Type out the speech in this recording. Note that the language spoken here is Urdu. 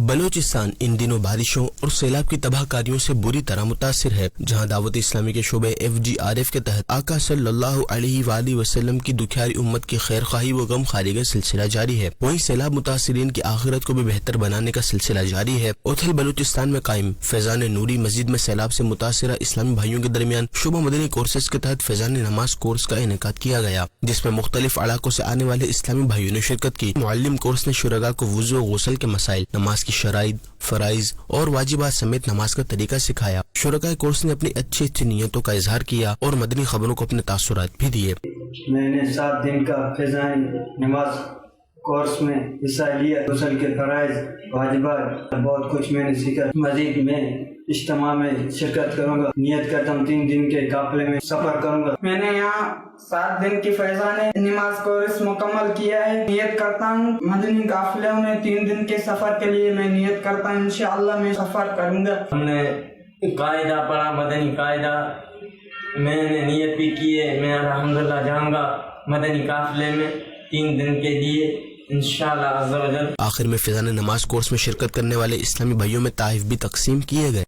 بلوچستان ان دنوں بارشوں اور سیلاب کی تباہ کاریوں سے بری طرح متاثر ہے، جہاں دعوت اسلامی کے شعبے FGRF کے تحت آقا صلی اللہ علیہ وآلہ وسلم کی دکھیاری امت کی خیر خواہی و غم خاری کا سلسلہ جاری ہے، وہیں سیلاب متاثرین کی آخرت کو بھی بہتر بنانے کا سلسلہ جاری ہے۔ اوتھل بلوچستان میں قائم فیضان نوری مسجد میں سیلاب سے متاثرہ اسلامی بھائیوں کے درمیان شعبہ مدنی کورسز کے تحت فیضان نماز کورس کا انعقاد کیا گیا، جس میں مختلف علاقوں سے آنے والے اسلامی بھائیوں نے شرکت کی۔ معلم کورس نے شرکاء کو وضو و غسل کے مسائل، نماز کی شرائط، فرائض اور واجبات سمیت نماز کا طریقہ سکھایا۔ شرکاء کورس نے اپنی اچھی نیتوں کا اظہار کیا اور مدنی خبروں کو اپنے تاثرات بھی دیے۔ میں نے 7 دن کا فیضان نماز کورس میں حصہ لیا، غسل کے فرائض، واجبات، بہت کچھ میں نے سیکھا۔ مزید میں اجتماع میں شرکت کروں گا، نیت کرتا ہوں 3 دن کے قافلے میں سفر کروں گا۔ میں نے یہاں 7 دن کی فیضان نماز کورس مکمل کیا ہے، نیت کرتا ہوں مدنی قافلے میں 3 دن کے سفر کے لیے میں نیت کرتا ہوں انشاءاللہ میں سفر کروں گا۔ ہم نے قاعدہ پڑھا، مدنی قاعدہ، میں نے نیت بھی کی ہے، میں الحمدللہ جاؤں گا مدنی قافلے میں 3 دن کے لیے انشاءاللہ عز و جل۔ آخر میں فیضان نماز کورس میں شرکت کرنے والے اسلامی بھائیوں میں تحائف بھی تقسیم کیے گئے۔